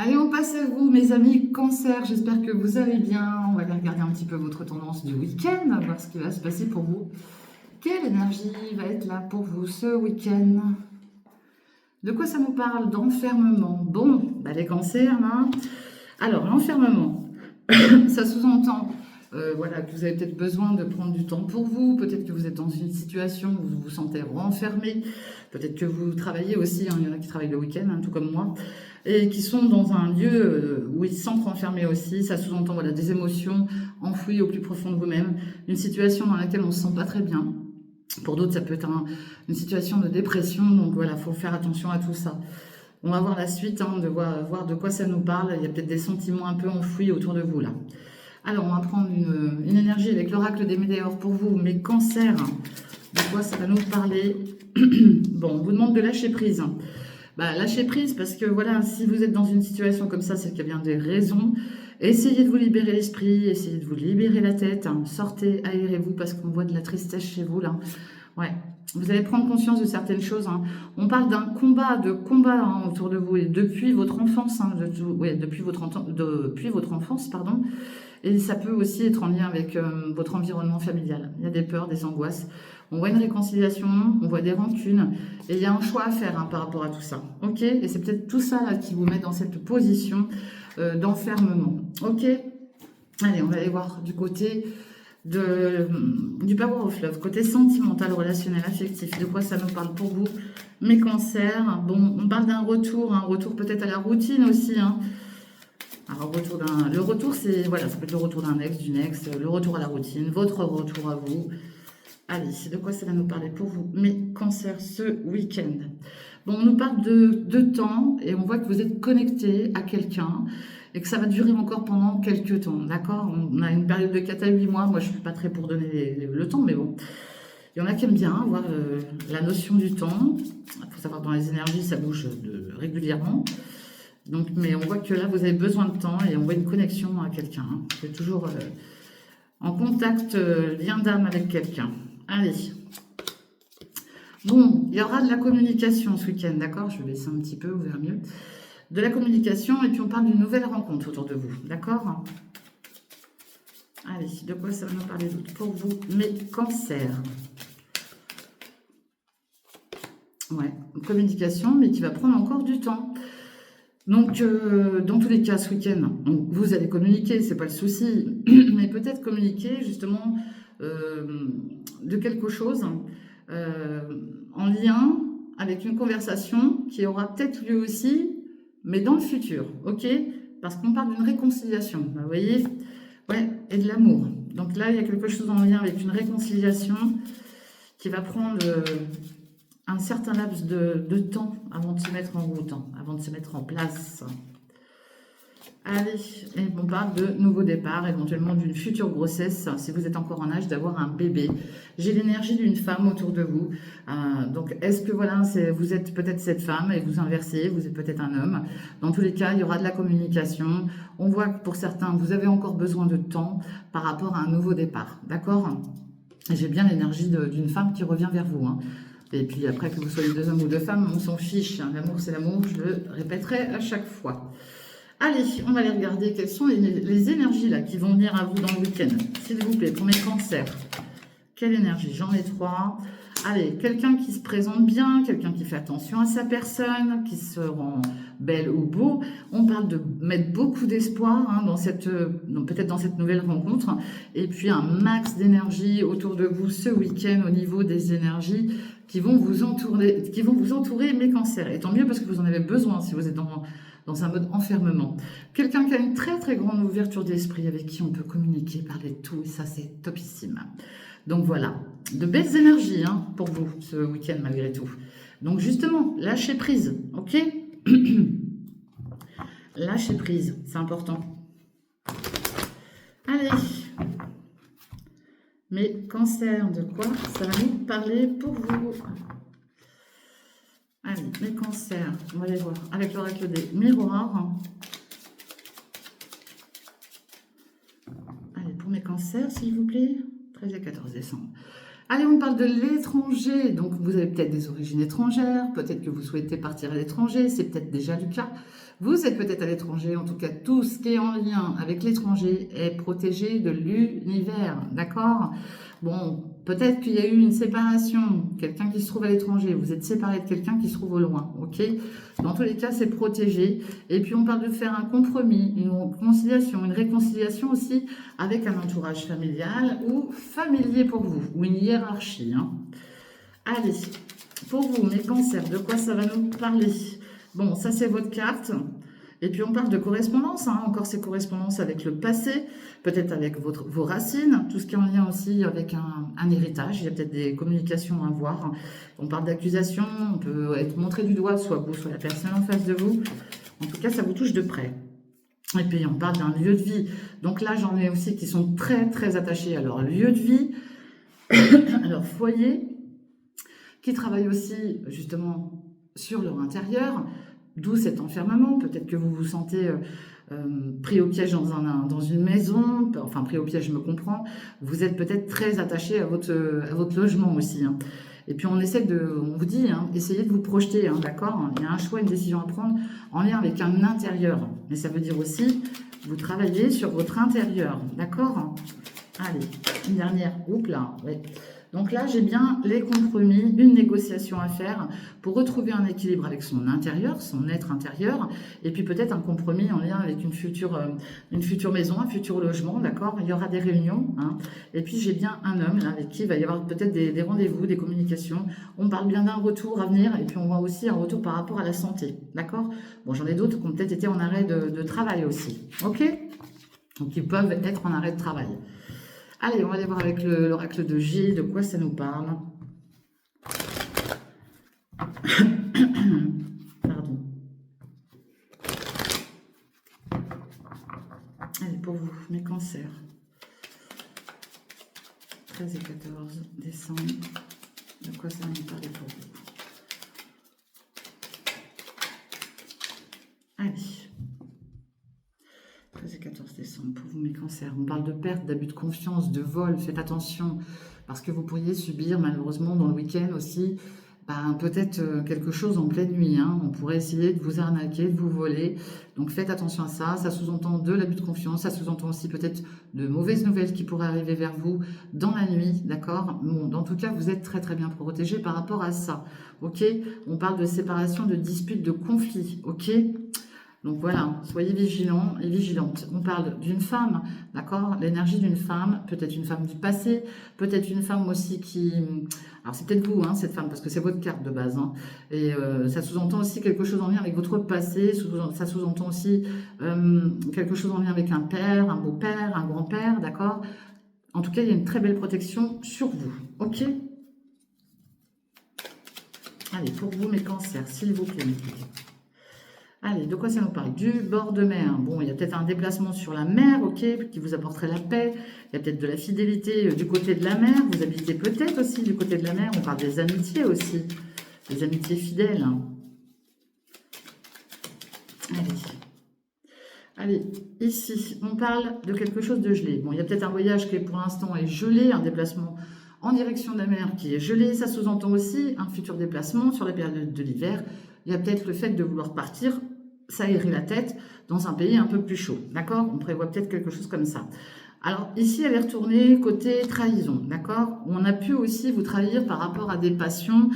Allez, on passe à vous, mes amis Cancer. J'espère que vous allez bien. On va aller regarder un petit peu votre tendance du week-end, voir ce qui va se passer pour vous. Quelle énergie va être là pour vous ce week-end? De quoi ça nous parle? D'enfermement. Bon, bah les cancers, hein. Alors, l'enfermement, ça sous-entend voilà, que vous avez peut-être besoin de prendre du temps pour vous, peut-être que vous êtes dans une situation où vous vous sentez renfermé, peut-être que vous travaillez aussi, hein, il y en a qui travaillent le week-end, hein, tout comme moi, et qui sont dans un lieu où ils se sentent renfermés aussi. Ça sous-entend voilà, des émotions enfouies au plus profond de vous-même, une situation dans laquelle on ne se sent pas très bien. Pour d'autres, ça peut être une situation de dépression, donc voilà, il faut faire attention à tout ça. On va voir la suite, hein, de voir de quoi ça nous parle. Il y a peut-être des sentiments un peu enfouis autour de vous là. Alors, on va prendre une énergie avec l'oracle des météores pour vous, mes cancers. De quoi ça va nous parler? Bon, on vous demande de lâcher prise. Bah, lâcher prise parce que voilà, si vous êtes dans une situation comme ça, c'est qu'il y a bien des raisons. Essayez de vous libérer l'esprit, essayez de vous libérer la tête. Hein. Sortez, aérez-vous parce qu'on voit de la tristesse chez vous là. Ouais, vous allez prendre conscience de certaines choses. Hein. On parle d'un combat hein, autour de vous et depuis votre enfance, hein, ouais, depuis votre enfance, pardon. Et ça peut aussi être en lien avec votre environnement familial. Il y a des peurs, des angoisses. On voit une réconciliation, on voit des rancunes. Et il y a un choix à faire hein, par rapport à tout ça. Ok? Et c'est peut-être tout ça là, qui vous met dans cette position d'enfermement. Ok? Allez, on va aller voir du côté du Power of Love, côté sentimental, relationnel, affectif. De quoi ça nous parle pour vous, mes cancers? Bon, on parle d'un retour, un retour peut-être à la routine aussi. Hein. Alors, le retour, c'est, voilà, ça peut être le retour d'un ex, d'une ex, le retour à la routine, votre retour à vous. Allez, de quoi ça va nous parler pour vous, mes cancers, ce week-end? Bon, on nous parle de temps et on voit que vous êtes connecté à quelqu'un et que ça va durer encore pendant quelques temps, d'accord? On a une période de 4 à 8 mois, moi je ne suis pas très pour donner le temps, mais bon. Il y en a qui aiment bien voir la notion du temps. Il faut savoir, dans les énergies, ça bouge régulièrement. Donc, mais on voit que là, vous avez besoin de temps et on voit une connexion à quelqu'un. Hein. Vous êtes toujours en contact, lien d'âme avec quelqu'un. Allez. Bon, il y aura de la communication ce week-end, d'accord? Je vais laisser un petit peu, vous verrez mieux. De la communication et puis on parle d'une nouvelle rencontre autour de vous, d'accord? Allez, de quoi ça va nous parler d'autre pour vous, mes cancers? Ouais, communication, mais qui va prendre encore du temps. Donc, dans tous les cas, ce week-end, vous allez communiquer, c'est pas le souci, mais peut-être communiquer justement de quelque chose euh, en lien avec une conversation qui aura peut-être lieu aussi, mais dans le futur, ok? Parce qu'on parle d'une réconciliation, vous voyez? Ouais, et de l'amour. Donc là, il y a quelque chose en lien avec une réconciliation qui va prendre un certain laps de temps avant de se mettre en route, hein, avant de se mettre en place. Allez, et on parle de nouveau départ, éventuellement d'une future grossesse, si vous êtes encore en âge d'avoir un bébé. J'ai l'énergie d'une femme autour de vous. Donc, est-ce que voilà, vous êtes peut-être cette femme et vous inversez, vous êtes peut-être un homme. Dans tous les cas, il y aura de la communication. On voit que pour certains, vous avez encore besoin de temps par rapport à un nouveau départ. D'accord? J'ai bien l'énergie d'une femme qui revient vers vous. Hein. Et puis après, que vous soyez deux hommes ou deux femmes, on s'en fiche. Hein. L'amour, c'est l'amour, je le répéterai à chaque fois. Allez, on va aller regarder quelles sont les énergies là qui vont venir à vous dans le week-end. S'il vous plaît, pour mes cancers. Quelle énergie? J'en ai 3. Allez, quelqu'un qui se présente bien, quelqu'un qui fait attention à sa personne, qui se rend belle ou beau. On parle de mettre beaucoup d'espoir hein, peut-être dans cette nouvelle rencontre. Et puis un max d'énergie autour de vous ce week-end au niveau des énergies qui vont vous entourer, mes cancers. Et tant mieux parce que vous en avez besoin si vous êtes dans un mode enfermement. Quelqu'un qui a une très très grande ouverture d'esprit, avec qui on peut communiquer, parler de tout, et ça c'est topissime. Donc voilà, de belles énergies hein, pour vous ce week-end malgré tout. Donc justement, lâchez prise, ok? Lâchez prise, c'est important. Allez, mes cancers, de quoi ça va nous parler pour vous? Allez, mes cancers, on va les voir avec l'oracle des miroirs. Allez, pour mes cancers, s'il vous plaît, 13 et 14 décembre. Allez, on parle de l'étranger. Donc, vous avez peut-être des origines étrangères, peut-être que vous souhaitez partir à l'étranger, c'est peut-être déjà le cas. Vous êtes peut-être à l'étranger, en tout cas, tout ce qui est en lien avec l'étranger est protégé de l'univers, d'accord? Bon, peut-être qu'il y a eu une séparation, quelqu'un qui se trouve à l'étranger, vous êtes séparé de quelqu'un qui se trouve au loin, ok? Dans tous les cas, c'est protégé. Et puis, on parle de faire un compromis, une conciliation, une réconciliation aussi avec un entourage familial ou familier pour vous, ou une hiérarchie, hein. Allez, pour vous, mes cancers, de quoi ça va nous parler? Bon, ça c'est votre carte. Et puis on parle de correspondance, hein, encore ces correspondances avec le passé, peut-être avec vos racines, tout ce qui est en lien aussi avec un héritage. Il y a peut-être des communications à avoir. On parle d'accusation, on peut être montré du doigt, soit vous, soit la personne en face de vous. En tout cas, ça vous touche de près. Et puis on parle d'un lieu de vie. Donc là, j'en ai aussi qui sont très très attachés à leur lieu de vie, à leur foyer, qui travaillent aussi justement sur leur intérieur, d'où cet enfermement. Peut-être que vous vous sentez pris au piège dans une maison, enfin pris au piège, je me comprends. Vous êtes peut-être très attaché à votre logement aussi, hein. Et puis on vous dit, hein, essayez de vous projeter, hein, d'accord? Il y a un choix, une décision à prendre en lien avec un intérieur. Mais ça veut dire aussi, vous travaillez sur votre intérieur, d'accord? Allez, une dernière, oups là, ouais. Donc là, j'ai bien les compromis, une négociation à faire pour retrouver un équilibre avec son intérieur, son être intérieur, et puis peut-être un compromis en lien avec une future maison, un futur logement, d'accord? Il y aura des réunions, hein. Et puis j'ai bien un homme là, avec qui il va y avoir peut-être des rendez-vous, des communications. On parle bien d'un retour à venir, et puis on voit aussi un retour par rapport à la santé, d'accord? Bon, j'en ai d'autres qui ont peut-être été en arrêt de travail aussi, ok? Donc ils peuvent être en arrêt de travail. Allez, on va aller voir avec l'oracle de J, de quoi ça nous parle. Pardon. Allez, pour vous, mes cancers. 13 et 14 décembre. De quoi ça va nous parler pour vous? Allez. 13 et 14 décembre, pour vous mes cancers. On parle de perte, d'abus de confiance, de vol. Faites attention, parce que vous pourriez subir malheureusement dans le week-end aussi peut-être quelque chose en pleine nuit, hein. On pourrait essayer de vous arnaquer, de vous voler. Donc faites attention à ça. Ça sous-entend de l'abus de confiance. Ça sous-entend aussi peut-être de mauvaises nouvelles qui pourraient arriver vers vous dans la nuit, d'accord? Bon, en tout cas, vous êtes très très bien protégé par rapport à ça, ok? On parle de séparation, de disputes, de conflits, ok? Donc voilà, soyez vigilants et vigilantes. On parle d'une femme, d'accord? L'énergie d'une femme, peut-être une femme du passé, peut-être une femme aussi qui... Alors c'est peut-être vous, hein, cette femme, parce que c'est votre carte de base, hein. Et ça sous-entend aussi quelque chose en lien avec votre passé, ça sous-entend aussi quelque chose en lien avec un père, un beau-père, un grand-père, d'accord? En tout cas, il y a une très belle protection sur vous, ok? Allez, pour vous, mes cancers, s'il vous plaît. Allez, de quoi ça nous parle? Du bord de mer. Bon, il y a peut-être un déplacement sur la mer, ok, qui vous apporterait la paix. Il y a peut-être de la fidélité du côté de la mer. Vous habitez peut-être aussi du côté de la mer. On parle des amitiés aussi. Des amitiés fidèles. Allez, ici, on parle de quelque chose de gelé. Bon, il y a peut-être un voyage qui pour l'instant est gelé, un déplacement en direction de la mer qui est gelé. Ça sous-entend aussi un futur déplacement sur la période de l'hiver. Il y a peut-être le fait de vouloir partir, s'aérer la tête dans un pays un peu plus chaud. D'accord? On prévoit peut-être quelque chose comme ça. Alors ici, elle est retournée côté trahison, d'accord? On a pu aussi vous trahir par rapport à des passions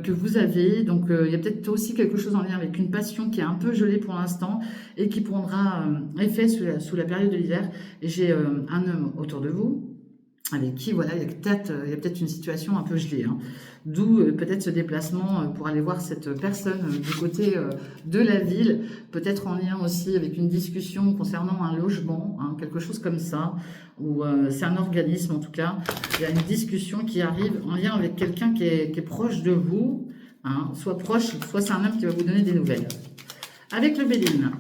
que vous avez. Donc il y a peut-être aussi quelque chose en lien avec une passion qui est un peu gelée pour l'instant et qui prendra effet sous la période de l'hiver. Et j'ai un homme autour de vous avec qui, voilà, il y a peut-être une situation un peu gelée, hein. D'où peut-être ce déplacement pour aller voir cette personne du côté de la ville, peut-être en lien aussi avec une discussion concernant un logement, hein, quelque chose comme ça, ou c'est un organisme en tout cas. Il y a une discussion qui arrive en lien avec quelqu'un qui est proche de vous, hein, soit proche, soit c'est un homme qui va vous donner des nouvelles. Avec le Béline,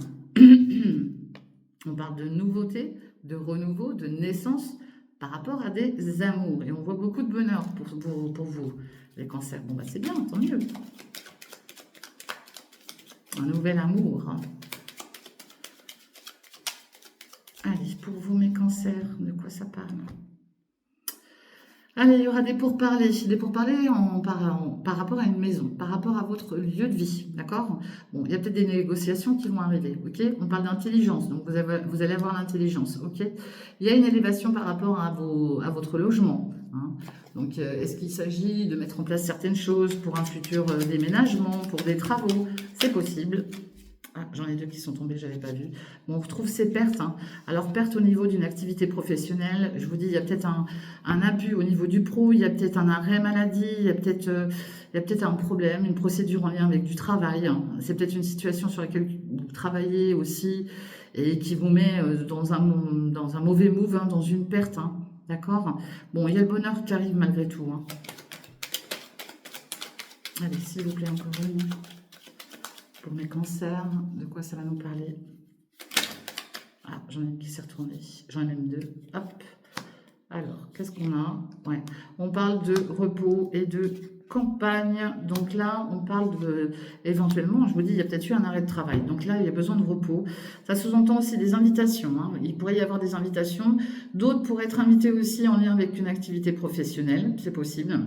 on parle de nouveauté, de renouveau, de naissance, par rapport à des amours. Et on voit beaucoup de bonheur pour vous, les cancers. Bon, bah c'est bien, tant mieux. Un nouvel amour, hein. Allez, pour vous, mes cancers, de quoi ça parle? Allez, il y aura des pourparlers par rapport à une maison, par rapport à votre lieu de vie, d'accord? Bon, il y a peut-être des négociations qui vont arriver, ok? On parle d'intelligence, donc vous allez avoir l'intelligence, ok? Il y a une élévation par rapport à votre logement, hein. Donc, est-ce qu'il s'agit de mettre en place certaines choses pour un futur déménagement, pour des travaux? C'est possible. Ah, j'en ai deux qui sont tombés, j'avais pas vu. Bon, on retrouve ces pertes, hein. Alors, perte au niveau d'une activité professionnelle, je vous dis, il y a peut-être un abus au niveau du pro, il y a peut-être un arrêt maladie, il y a peut-être un problème, une procédure en lien avec du travail, hein. C'est peut-être une situation sur laquelle vous travaillez aussi et qui vous met dans un mauvais move, hein, dans une perte, hein. D'accord? Bon, il y a le bonheur qui arrive malgré tout, hein. Allez, s'il vous plaît, encore une. Pour mes cancers, de quoi ça va nous parler? Ah, j'en ai une qui s'est retournée. J'en ai même deux. Hop. Alors, qu'est-ce qu'on a? Ouais. On parle de repos et de campagne. Donc là, on parle de, éventuellement, je vous dis, il y a peut-être eu un arrêt de travail. Donc là, il y a besoin de repos. Ça sous-entend aussi des invitations, hein. Il pourrait y avoir des invitations. D'autres pourraient être invités aussi en lien avec une activité professionnelle. C'est possible.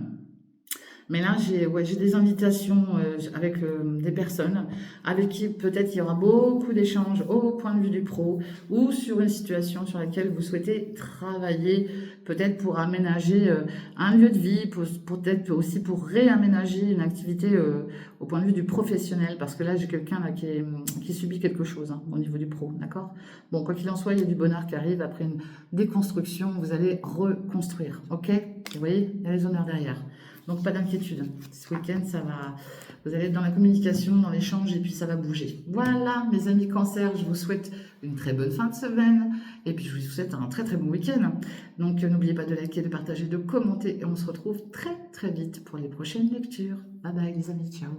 Mais là, j'ai des invitations avec des personnes avec qui peut-être il y aura beaucoup d'échanges au point de vue du pro ou sur une situation sur laquelle vous souhaitez travailler, peut-être pour aménager un lieu de vie, peut-être aussi pour réaménager une activité au point de vue du professionnel, parce que là, j'ai quelqu'un là qui subit quelque chose, hein, au niveau du pro, d'accord? Bon, quoi qu'il en soit, il y a du bonheur qui arrive après une déconstruction, vous allez reconstruire, ok? Vous voyez, il y a les honneurs derrière. Donc pas d'inquiétude. Ce week-end, ça va. Vous allez être dans la communication, dans l'échange, et puis ça va bouger. Voilà, mes amis cancer, je vous souhaite une très bonne fin de semaine. Et puis je vous souhaite un très très bon week-end. Donc n'oubliez pas de liker, de partager, de commenter. Et on se retrouve très très vite pour les prochaines lectures. Bye bye les amis, ciao.